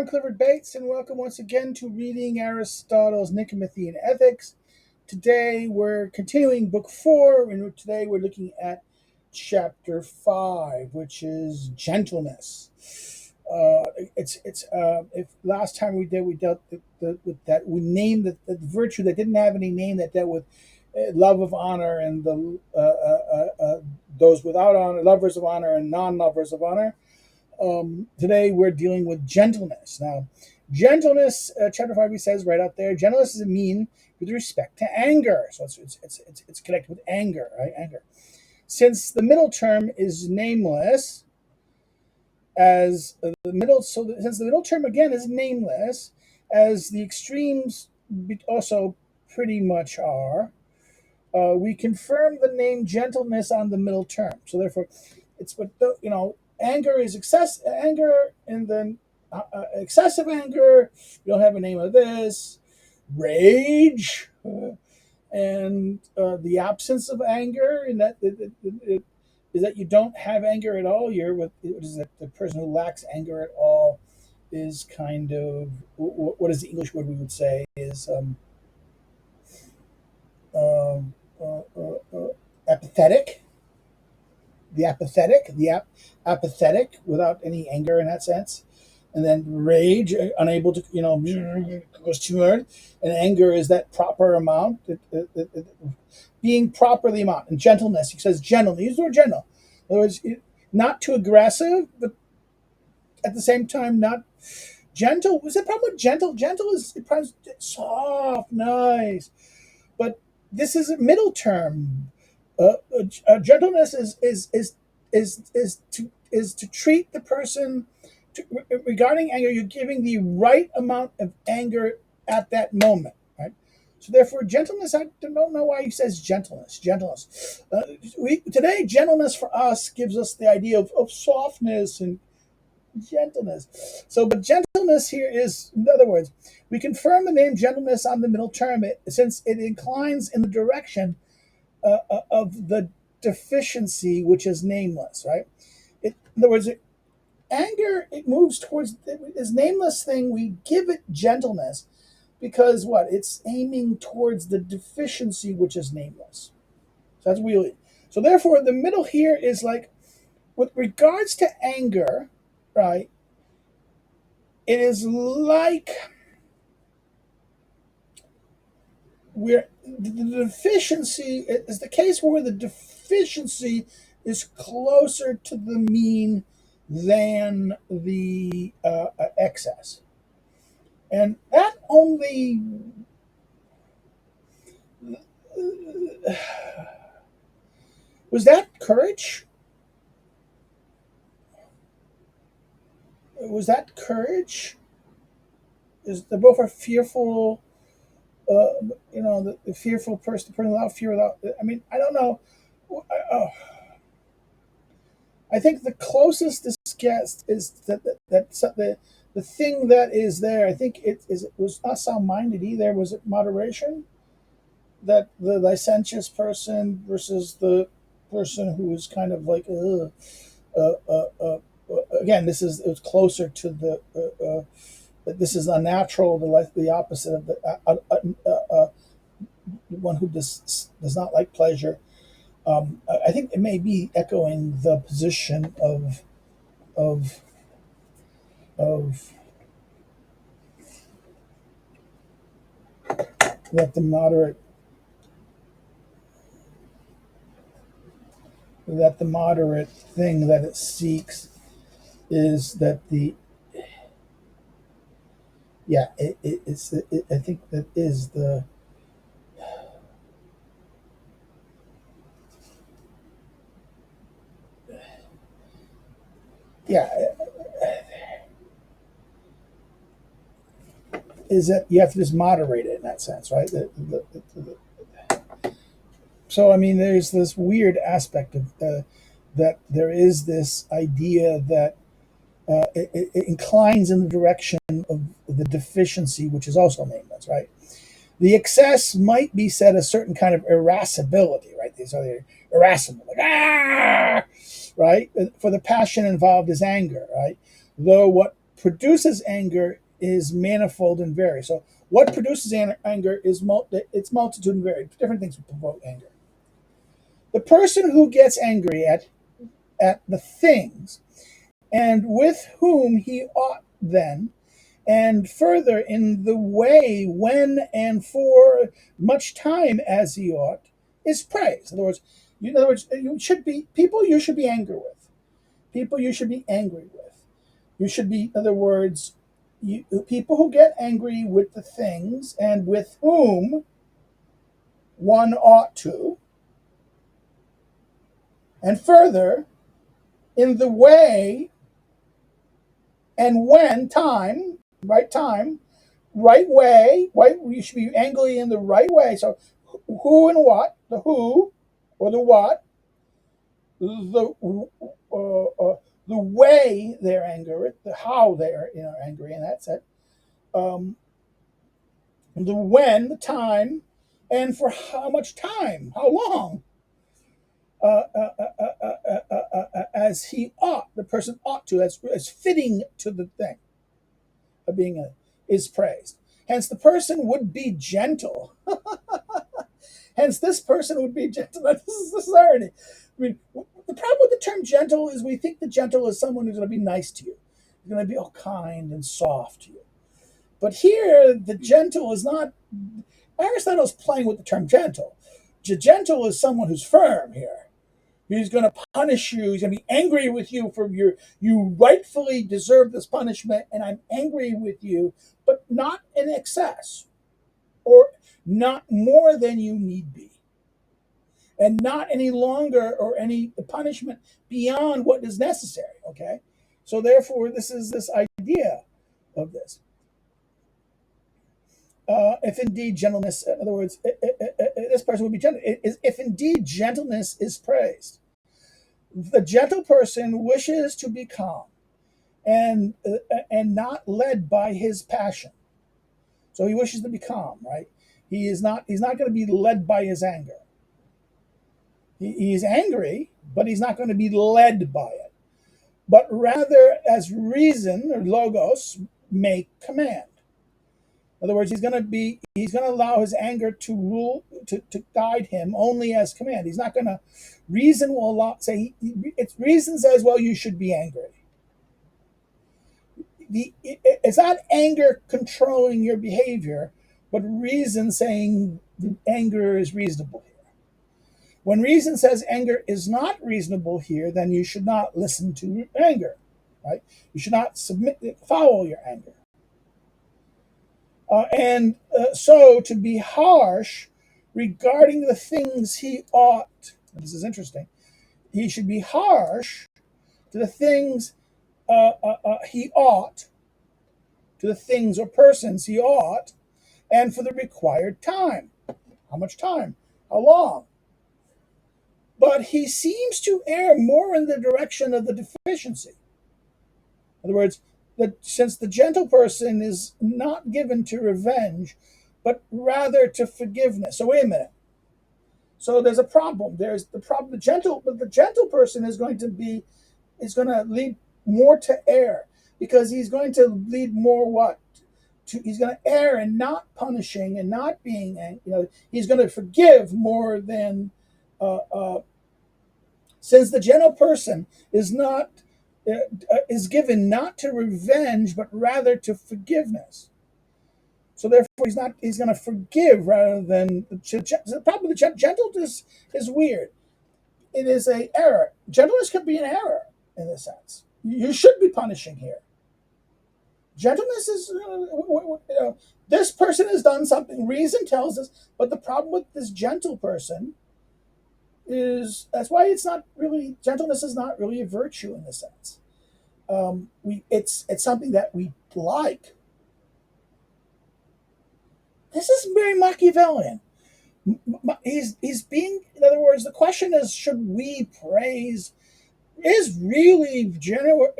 I'm Clifford Bates, and welcome once again to Reading Aristotle's Nicomachean Ethics. Today we're continuing Book 4, and today we're looking at Chapter 5, which is gentleness. If last time we dealt with that, we named the virtue that didn't have any name, that dealt with love of honor and the those without honor, lovers of honor and non-lovers of honor. Today we're dealing with gentleness. Now, gentleness, chapter 5, he says right out there, gentleness is a mean with respect to anger. So it's connected with anger, right? Anger. Since the middle term is nameless, since the middle term again is nameless, as the extremes also pretty much are, we confirm the name gentleness on the middle term. So therefore, it's what anger is anger, and then excessive anger. You don't have a name of this. Rage, and the absence of anger, and that is that you don't have anger at all. Is that the person who lacks anger at all is kind of what is the English word we would say is apathetic. Apathetic without any anger in that sense, and then rage, unable to, goes too hard, and anger is that proper amount, being properly amount, and gentleness. He says gentle. Use the word gentle. In other words, not too aggressive, but at the same time not gentle. What's the problem with gentle? Gentle is soft, nice, but this is a middle term. Gentleness is to treat the person regarding anger. You're giving the right amount of anger at that moment, right? So therefore, gentleness. I don't know why he says gentleness. Today, gentleness for us gives us the idea of softness and gentleness. So, but gentleness here is, in other words, we confirm the name gentleness on the middle term, since it inclines in the direction of the deficiency, which is nameless, right? In other words, anger, it moves towards this nameless thing. We give it gentleness because what? It's aiming towards the deficiency, which is nameless. So that's really. So therefore, the middle here is like, with regards to anger, right? It is like the deficiency is the case where the deficiency is closer to the mean than the excess, and that only was that courage. Was that courage? Is the both are fearful? The fearful person, the person without fear, without. I mean, I don't know. I think the closest this gets is the thing that is there. I think it was not sound minded either. Was it moderation? That the licentious person versus the person who is kind of like, again, it was closer to this is unnatural, the opposite of the one who does not like pleasure. I think it may be echoing the position of of that the moderate thing that it seeks is that I think that is the yeah is that you have to just moderate it in that sense, right? So I mean, there's this weird aspect of that there is this idea that it inclines in the direction of the deficiency, which is also nameless, right? The excess might be said a certain kind of irascibility, right? These are irascible, like right? For the passion involved is anger, right? Though what produces anger is manifold and varied. So what produces anger is it's multitude and varied. Different things provoke anger. The person who gets angry at the things and with whom he ought then, and further in the way, when, and for much time as he ought, is praised. In other words, you should be people you should be angry with. People you should be angry with. You should be, in other words, people who get angry with the things and with whom one ought to, and further in the way and when time, right way, right, you should be angry in the right way. So who and what, the who or the what, the the way they're angry, the how they're angry, and that's it. Um, the when, the time, and for how much time, how long, as he ought, the person ought to, as fitting to the thing of being is praised. Hence, the person would be gentle. Hence, this person would be gentle. This is irony. I mean, the problem with the term gentle is we think the gentle is someone who's going to be nice to you, who's going to be all kind and soft to you. But here, the gentle is not. Aristotle's playing with the term gentle. Gentle is someone who's firm here. He's going to punish you. He's going to be angry with you for you rightfully deserve this punishment, and I'm angry with you, but not in excess, or not more than you need be, and not any longer or any punishment beyond what is necessary. Okay, so therefore, this is this idea of this. If indeed gentleness, in other words, this person would be gentle. If indeed gentleness is praised, the gentle person wishes to be calm and not led by his passion. So he wishes to be calm, right? He's not going to be led by his anger. He's angry, but he's not going to be led by it, but rather as reason or logos may command. In other words, he's going to allow his anger to rule, to guide him only as command. He's not going to, reason will allow, it's reason says, well, you should be angry. It's not anger controlling your behavior, but reason saying anger is reasonable here. When reason says anger is not reasonable here, then you should not listen to anger, right? You should not follow your anger. So to be harsh regarding the things he ought, this is interesting, he should be harsh to the things he ought, to the things or persons he ought, and for the required time. How much time? How long? But he seems to err more in the direction of the deficiency. In other words, that since the gentle person is not given to revenge, but rather to forgiveness. So wait a minute. So there's a problem. There's the problem. The gentle person is going to lead more to err, because he's going to lead more what? He's going to err in not punishing and not being, he's going to forgive more than, since the gentle person is not, is given not to revenge, but rather to forgiveness. So therefore, he's going to forgive rather than, the problem with the gentleness is weird. It is an error. Gentleness could be an error in this sense. You should be punishing here. Gentleness is, this person has done something, reason tells us, but the problem with this gentle person is, that's why it's not really, gentleness is not really a virtue in this sense. It's something that we like. This is very Machiavellian. He's being, in other words, the question is, should we praise? Is really general.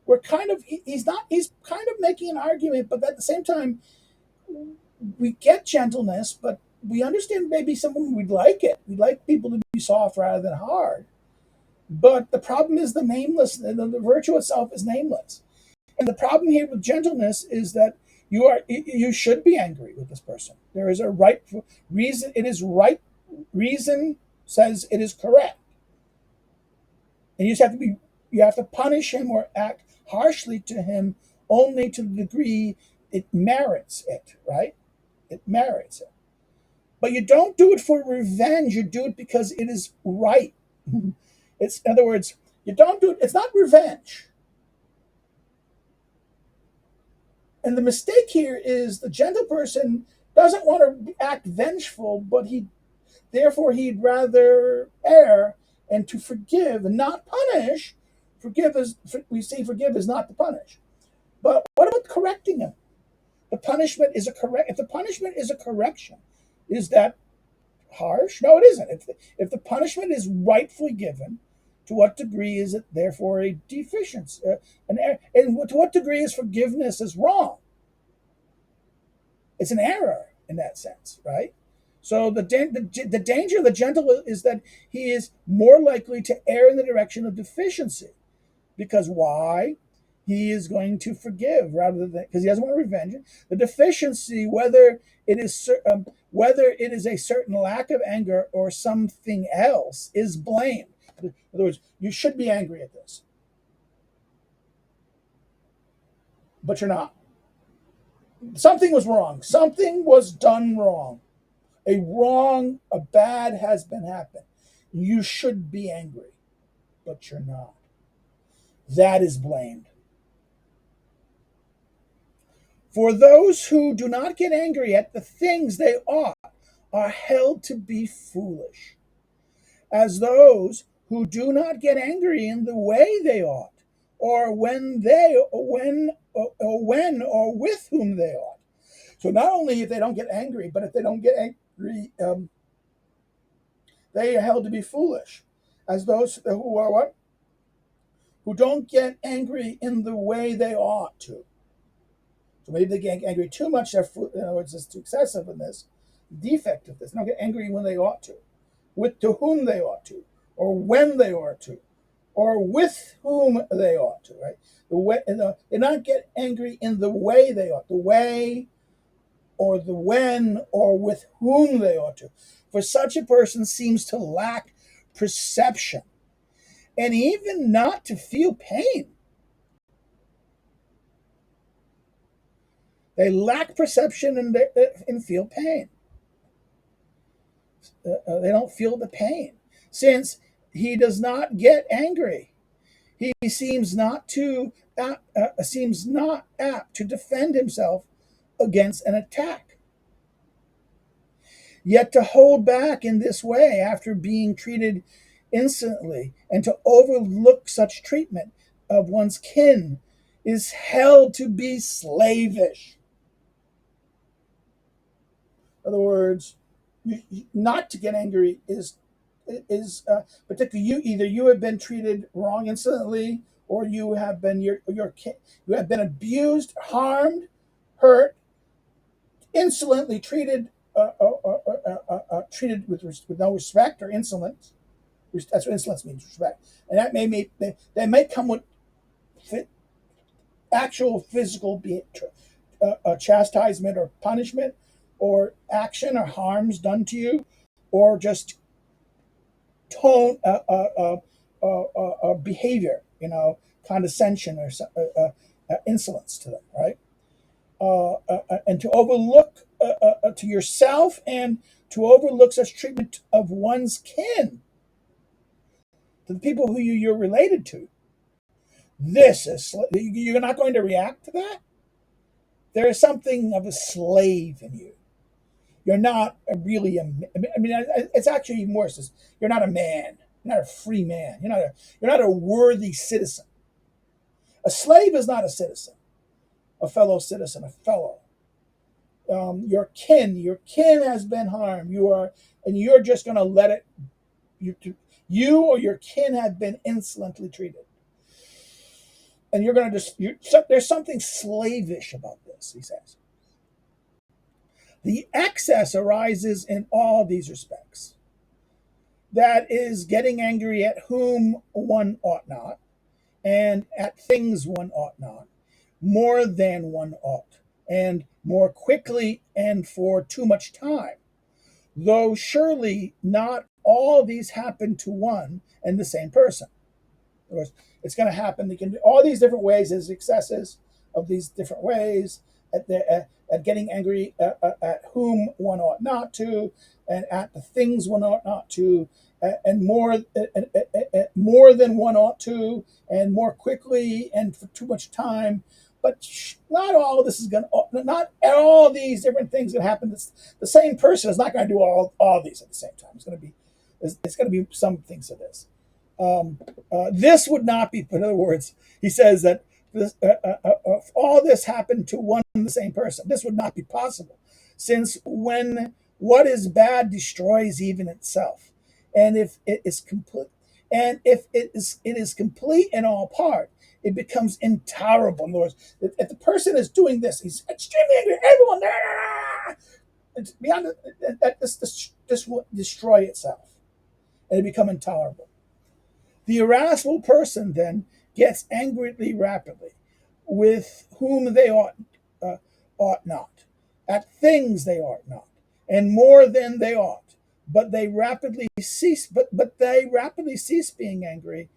We're kind of, he's kind of making an argument, but at the same time, we get gentleness, but we understand maybe someone we'd like it. We'd like people to be soft rather than hard. But the problem is the nameless, the virtue itself is nameless. And the problem here with gentleness is that you should be angry with this person. There is a right reason. It is right. Reason says it is correct, and you have to punish him or act harshly to him only to the degree it merits it. Right? It merits it. But you don't do it for revenge. You do it because it is right. It's, in other words, you don't do it. It's not revenge. And the mistake here is the gentle person doesn't want to act vengeful, but therefore he'd rather err and to forgive and not punish. Forgive is not to punish. But what about correcting him? The punishment is a correct. If the punishment is a correction, is that harsh? No, it isn't. If the punishment is rightfully given, to what degree is it therefore a deficiency? And to what degree is forgiveness is wrong? It's an error in that sense, right? So the danger of the gentle is that he is more likely to err in the direction of deficiency. Because why? He is going to forgive rather than, because he doesn't want to revenge it. The deficiency, whether it is a certain lack of anger or something else, is blamed. In other words, you should be angry at this, but you're not. Something was wrong. Something was done wrong. A bad has been happened. You should be angry, but you're not. That is blamed. For those who do not get angry at the things they ought are held to be foolish, as those who do not get angry in the way they ought, or when or with whom they ought. So not only if they don't get angry, but if they don't get angry, they are held to be foolish, as those who are what? Who don't get angry in the way they ought to. So maybe they get angry too much. In other words, it's too excessive in this defect of this. They don't get angry when they ought to, to whom they ought to, or when they ought to, or with whom they ought to. Right? They not get angry in the way they ought, the way, or the when, or with whom they ought to. For such a person seems to lack perception, and even not to feel pain. They lack perception and feel pain. They don't feel the pain. Since he does not get angry, he seems not apt to defend himself against an attack. Yet to hold back in this way after being treated insolently and to overlook such treatment of one's kin is held to be slavish. In other words, not to get angry is particularly you have been treated wrong insolently, or you have been you have been abused, harmed, hurt, insolently treated, treated with no respect or insolence. That's what insolence means, respect, and that may come with actual physical chastisement or punishment, or action or harms done to you, or just tone behavior, condescension or insolence to them, right? And to overlook to yourself and to overlook such treatment of one's kin, to the people who you're related to. You're not going to react to that. There is something of a slave in you. You're not really it's actually even worse. You're not a man. You're not a free man. You're not a worthy citizen. A slave is not a citizen. A fellow citizen, a fellow. Your kin has been harmed. And you're just going to let it. You or your kin have been insolently treated, and you're going to there's something slavish about this, he says. The excess arises in all these respects. That is, getting angry at whom one ought not, and at things one ought not, more than one ought, and more quickly and for too much time, though surely not all these happen to one and the same person. In other words, it's going to happen. They can do all these different ways as excesses of these different ways at getting angry at whom one ought not to, and at the things one ought not to, and more than one ought to, and more quickly and for too much time. But not all of this is going to, not all these different things that happen. The same person is not going to do all these at the same time. It's going to be some things of this. This would not be, in other words, he says that if all this happened to one and the same person, this would not be possible, since when what is bad destroys even itself, and if it is complete, it is complete in all part, it becomes intolerable. In other words, if the person is doing this, he's extremely angry. Everyone, it's beyond that. This will destroy itself, and it become intolerable. The irascible person then gets angry rapidly, with whom they ought not, at things they ought not, and more than they ought. But they rapidly cease. But they rapidly cease being angry,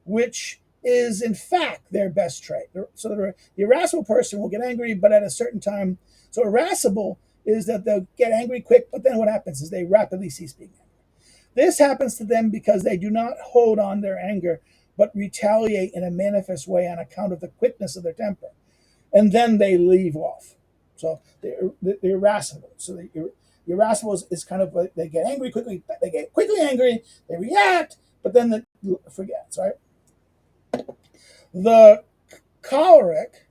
which is in fact their best trait. So the irascible person will get angry, but at a certain time. So irascible is that they'll get angry quick, but then what happens is they rapidly cease being angry. This happens to them because they do not hold on their anger, but retaliate in a manifest way on account of the quickness of their temper. And then they leave off. So they're irascible. So the irascible is kind of like they get angry quickly, they get quickly angry, they react, but then they forget, right? The choleric,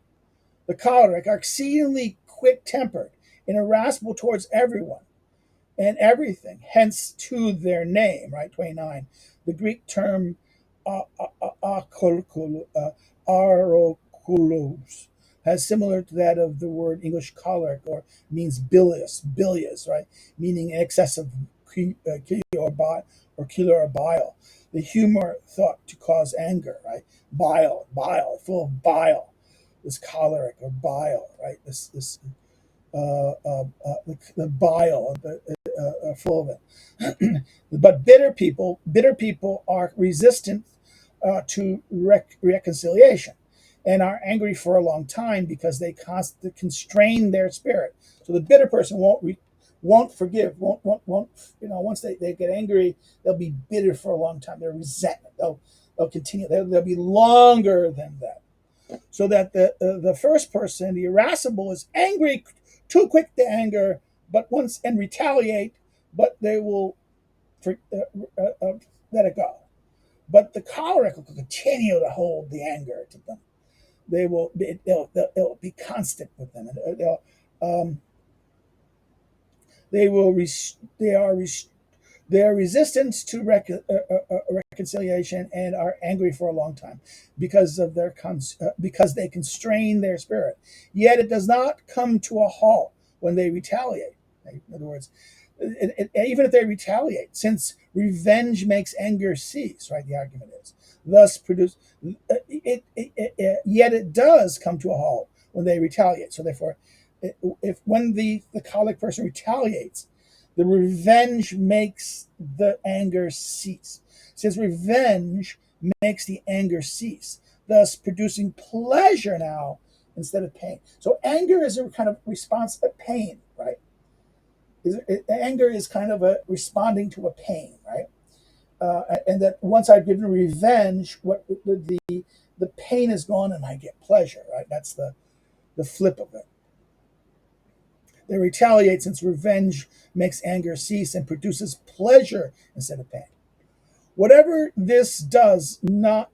are exceedingly quick-tempered and irascible towards everyone and everything, hence to their name, right? 29. The Greek term arokulos has similar to that of the word English choleric, or means bilious, right? Meaning excessive chilo or bile. The humor thought to cause anger, right? Bile, full of bile. This choleric or bile, right? The bile, full of it. But bitter people are resistant to reconciliation, and are angry for a long time because they constantly constrain their spirit. So the bitter person won't forgive, won't once they get angry, they'll be bitter for a long time. They're resentment. They'll continue. They'll be longer than that. So that the first person, the irascible, is angry, too quick to anger, but once and retaliate, but they will let it go. But the choleric will continue to hold the anger to them. It'll be constant with them. They are resistant to reconciliation and are angry for a long time because of because they constrain their spirit. Yet it does not come to a halt when they retaliate. In other words, even if they retaliate, since revenge makes anger cease, right? The argument is thus produce. Yet it does come to a halt when they retaliate. So therefore, if when the choleric person retaliates, the revenge makes the anger cease. Since revenge makes the anger cease, thus producing pleasure now instead of pain. So anger is a kind of response to pain, right? Anger is kind of a responding to a pain, right? And that once I've given revenge, what the pain is gone and I get pleasure, right? That's the flip of it. They retaliate since revenge makes anger cease and produces pleasure instead of pain. Whatever this does not,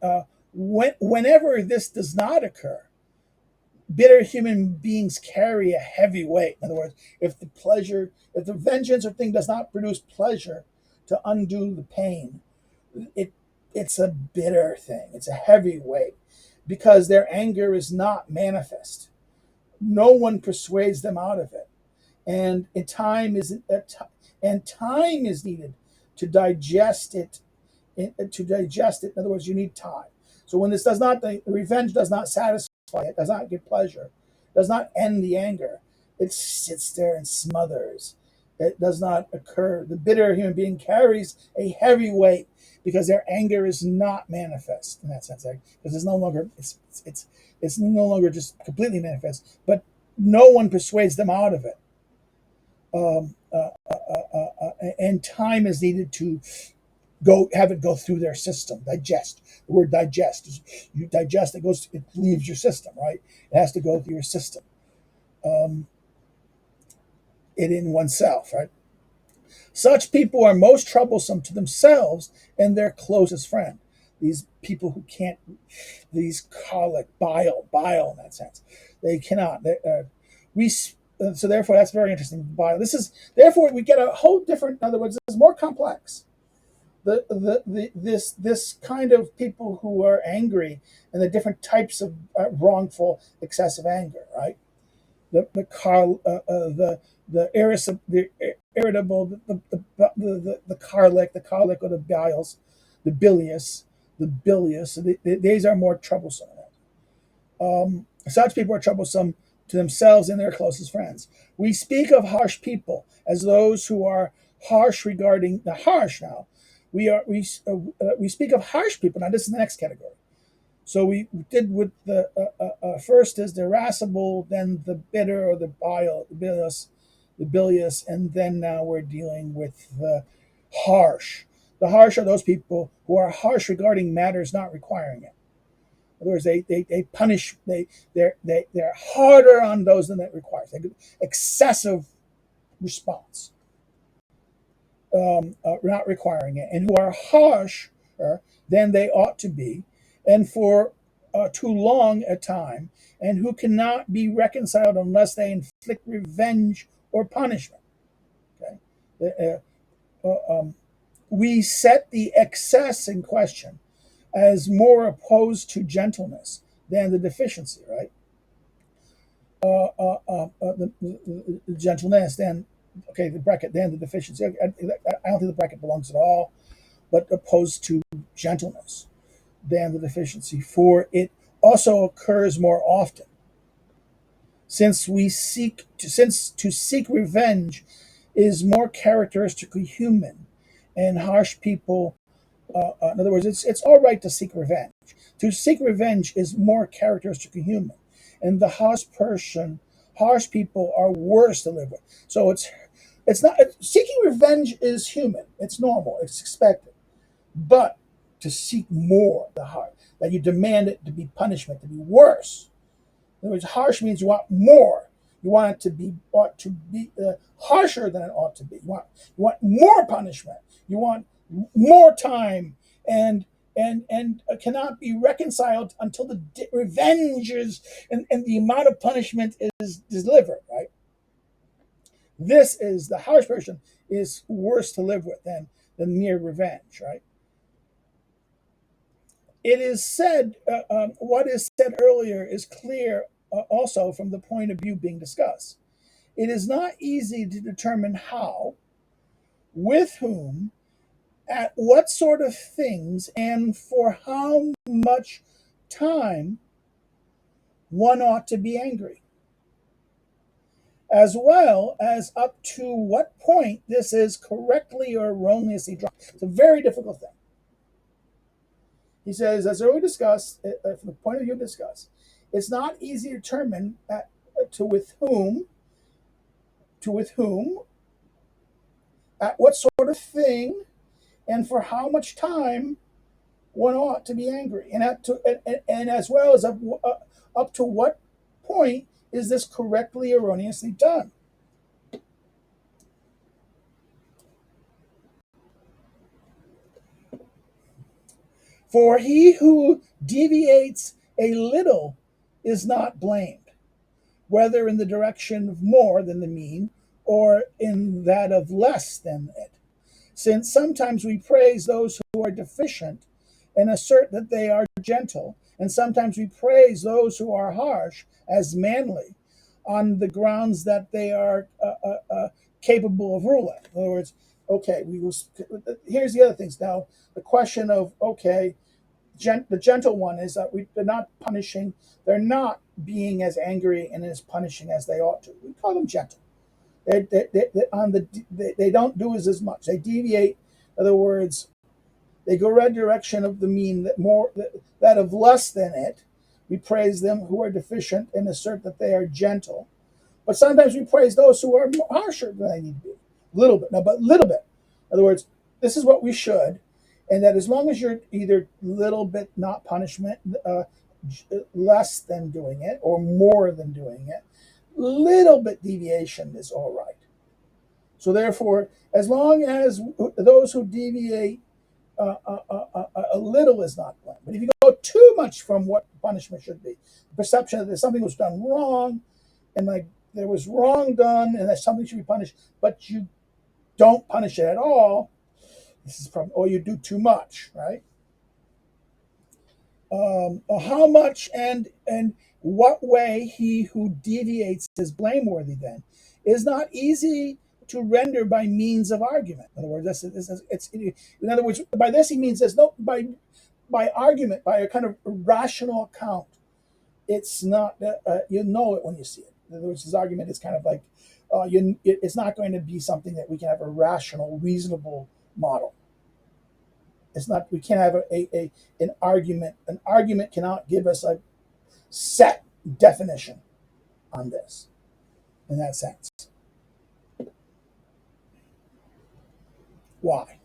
whenever this does not occur, bitter human beings carry a heavy weight. In other words, if the vengeance or thing does not produce pleasure to undo the pain, it's a bitter thing. It's a heavy weight because their anger is not manifest. No one persuades them out of it, and time is needed to digest it. In other words, you need time. So when this does not, the revenge does not satisfy it, does not get pleasure, does not end the anger. It sits there and smothers. It does not occur. The bitter human being carries a heavy weight because their anger is not manifest in that sense. Right? Because it's no longer it's no longer just completely manifest, but no one persuades them out of it. And time is needed to have it go through their system, digest. The word digest is you digest, it leaves your system, right? It has to go through your system. Um, it in oneself, right? Such people are most troublesome to themselves and their closest friend. These people who can't, these colic, bile in that sense, they cannot. So therefore, that's very interesting. Bile. This is therefore we get a whole different. In other words, it's more complex. This kind of people who are angry and the different types of wrongful excessive anger, right? The car the irritable the colic or the biles, the bilious. These are more troublesome. Such people are troublesome to themselves and their closest friends. We speak of harsh people as those who are harsh regarding the harsh. Now, we speak of harsh people. Now, this is the next category. So we did with the first is the irascible, then the bitter or the bilious, and then now we're dealing with the harsh. The harsh are those people who are harsh regarding matters not requiring it. In other words, they punish, they're harder on those than it requires. They give excessive response, not requiring it, and who are harsher than they ought to be, and for too long a time, and who cannot be reconciled unless they inflict revenge or punishment. Okay? We set the excess in question as more opposed to gentleness than the deficiency, right? The gentleness, then, okay, the bracket, then the deficiency. I don't think the bracket belongs at all, but opposed to gentleness than the deficiency, for it also occurs more often. Since to seek revenge is more characteristically human, and harsh people in other words, it's all right to seek revenge. To seek revenge is more characteristically human, and the harsh people are worse to live with. So it's not seeking revenge is human. It's normal. It's expected. But to seek more, the heart that you demand it to be punishment, to be worse. In other words, harsh means you want more. You want it to be harsher than it ought to be. You want more punishment. You want more time, and cannot be reconciled until the revenge is and the amount of punishment is delivered. Right. This is the harsh person is worse to live with than mere revenge. Right. It is said what is said earlier is clear also from the point of view being discussed. It is not easy to determine how, with whom, at what sort of things, and for how much time one ought to be angry, as well as up to what point this is correctly or erroneously drawn. It's a very difficult thing. He says, as already discussed, from the point of view discussed, it's not easy to determine with whom, at what sort of thing, and for how much time one ought to be angry, and as well as up to what point is this correctly or erroneously done. For he who deviates a little is not blamed, whether in the direction of more than the mean or in that of less than it. Since sometimes we praise those who are deficient and assert that they are gentle, and sometimes we praise those who are harsh as manly on the grounds that they are capable of ruling. In other words, okay, here's the other things. Now, the question of, okay, the gentle one is that they're not punishing, they're not being as angry and as punishing as they ought to. We call them gentle. They don't do as much. They deviate. In other words, they go right direction of the mean, that of less than it. We praise them who are deficient and assert that they are gentle. But sometimes we praise those who are harsher than they need to be. Little bit. No, but little bit. In other words, this is what we should. And that as long as you're either little bit not punishment, less than doing it, or more than doing it, little bit deviation is all right. So therefore, as long as those who deviate a little is not blamed. But if you go too much from what punishment should be, the perception that something was done wrong, and like there was wrong done, and that something should be punished, but you don't punish it at all, this is from, or you do too much, right? How much and what way he who deviates is blameworthy then is not easy to render by means of argument. In other words, in other words, by this he means there's no by argument, by a kind of rational account. It's not you know it when you see it. In other words, his argument is kind of like it's not going to be something that we can have a rational, reasonable model. It's not. We can't have an argument. An argument cannot give us a set definition on this. In that sense, why?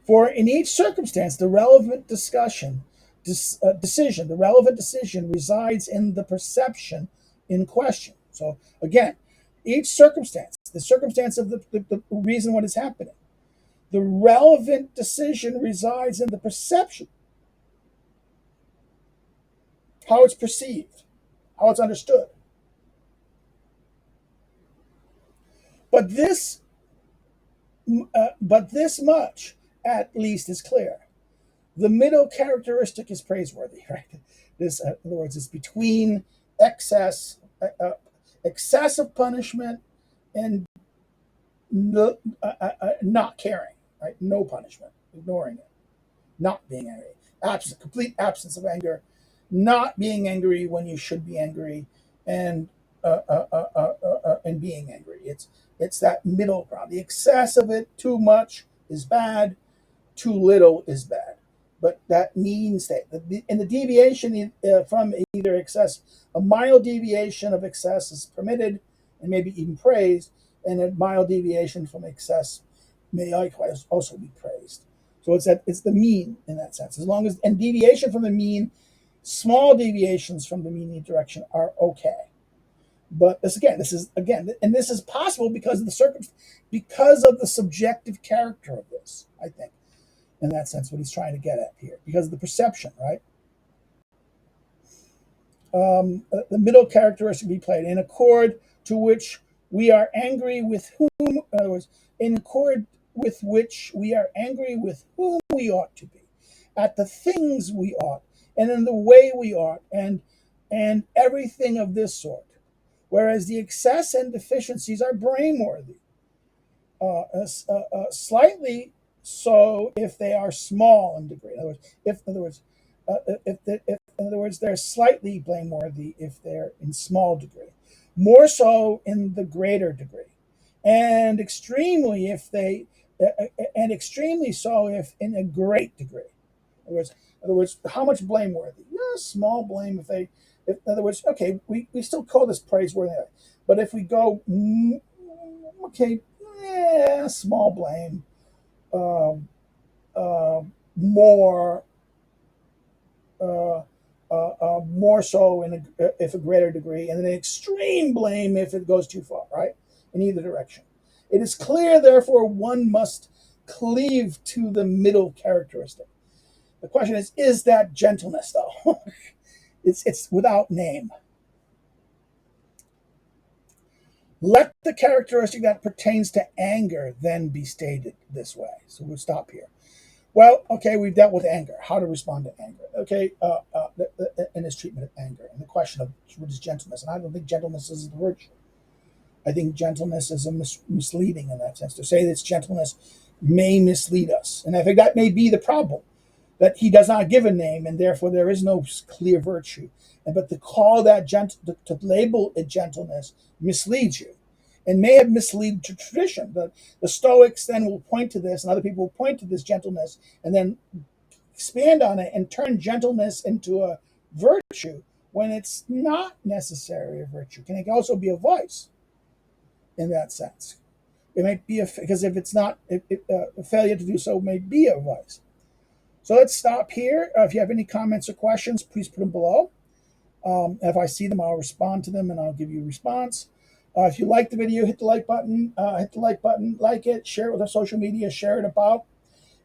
For in each circumstance, the relevant decision, the relevant decision resides in the perception in question. So again, each circumstance, the circumstance of the reason what is happening, the relevant decision resides in the perception, how it's perceived, how it's understood. But this much at least is clear. The middle characteristic is praiseworthy, right? This, in other words, is between excessive punishment and not caring, right? No punishment, ignoring it, not being angry, complete absence of anger, not being angry when you should be angry, and being angry. It's that middle ground. The excess of it, too much, is bad. Too little is bad. But that means that in the deviation from either excess, a mild deviation of excess is permitted and maybe even praised, and a mild deviation from excess may likewise also be praised. So it's the mean in that sense. As long as and deviation from the mean, small deviations from the mean direction are okay. But this is possible because of because of the subjective character of this, I think. In that sense, what he's trying to get at here, because of the perception, right? The middle characteristic be played in accord to which we are angry with whom, in other words, in accord with which we are angry with whom we ought to be, at the things we ought, and in the way we ought, and everything of this sort. Whereas the excess and deficiencies are blameworthy, slightly so if they are small in degree. In other words, they're slightly blameworthy if they're in small degree, more so in the greater degree, and extremely so if in a great degree. In other words, how much blameworthy? Yeah, small blame in other words, okay, we still call this praiseworthy, but if we go, okay, yeah, small blame, more more so if a greater degree, and then extreme blame if it goes too far, right? In either direction. It is clear, therefore, one must cleave to the middle characteristic. The question is that gentleness, though? It's without name. Let the characteristic that pertains to anger then be stated this way. So we'll stop here. Well, okay, we've dealt with anger, how to respond to anger. Okay, in his treatment of anger, and the question of what is gentleness. And I don't think gentleness is the virtue. I think gentleness is misleading in that sense. To say that it's gentleness may mislead us. And I think that may be the problem. that he does not give a name, and therefore there is no clear virtue. But to call that to label it gentleness misleads you, and may have misled tradition. The Stoics then will point to this, and other people will point to this gentleness, and then expand on it and turn gentleness into a virtue when it's not necessarily a virtue. Can it also be a vice in that sense? It might be because if it's not, a failure to do so may be a vice. So let's stop here. If you have any comments or questions, please put them below. If I see them, I'll respond to them and I'll give you a response. If you like the video, hit the like button. Like it, share it with our social media, share it about.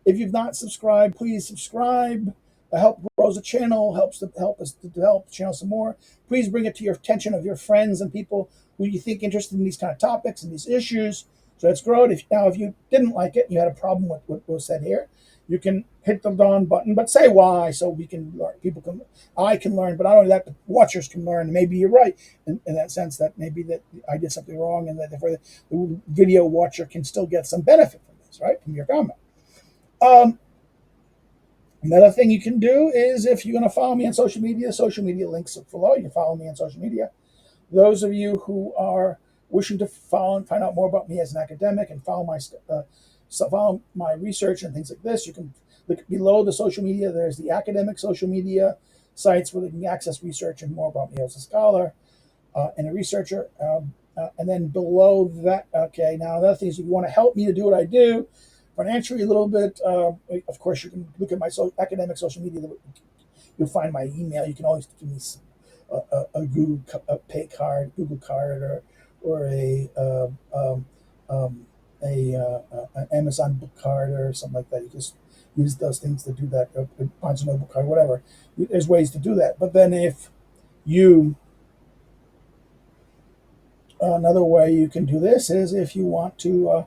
If you've not subscribed, please subscribe. Help grows the channel, help us to develop the channel some more. Please bring it to your attention of your friends and people who you think interested in these kind of topics and these issues. So let's grow it. If you didn't like it, you had a problem with what was said here, you can hit the down button, but say why, so we can learn. I can learn, but not only that, the watchers can learn. Maybe you're right in that sense, that maybe that I did something wrong, and that therefore the video watcher can still get some benefit from this, right, from your comment. Another thing you can do is, if you're going to follow me on social media links are below. You can follow me on social media. Those of you who are wishing to follow and find out more about me as an academic and follow my research and things like this, you can look below the social media. There's the academic social media sites where they can access research and more about me as a scholar and a researcher. And then below that, okay, now another thing is, if you want to help me to do what I do financially a little bit, of course, you can look at my academic social media. You'll find my email. You can always give me a Google Pay card, Google card, or an Amazon book card or something like that. You just use those things to do that. Barnes and Noble card, whatever. There's ways to do that. But then if you another way you can do this is, if you want to,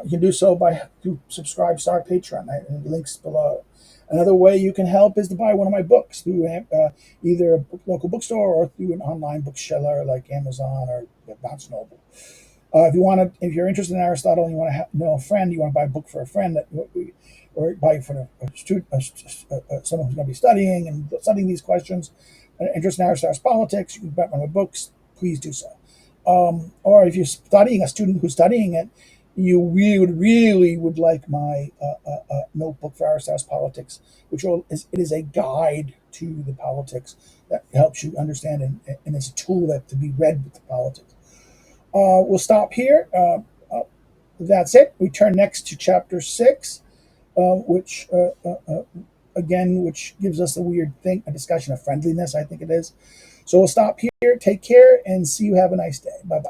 you can do so to subscribe to our Patreon. Links below. Another way you can help is to buy one of my books through either a local bookstore or through an online bookseller like Amazon or Barnes and Noble. If you're interested in Aristotle and you want to know a friend, you want to buy a book for a friend, or buy for a student, someone who's going to be studying these questions, interested in Aristotle's politics, you can buy one of my books. Please do so. Or if you're studying, a student who's studying it, you really would like my notebook for Aristotle's politics, which is a guide to the politics that helps you understand, and it's a tool that to be read with the politics. We'll stop here. That's it. We turn next to chapter 6, which gives us a weird thing, a discussion of friendliness, I think it is. So we'll stop here. Take care and see you. Have a nice day. Bye-bye.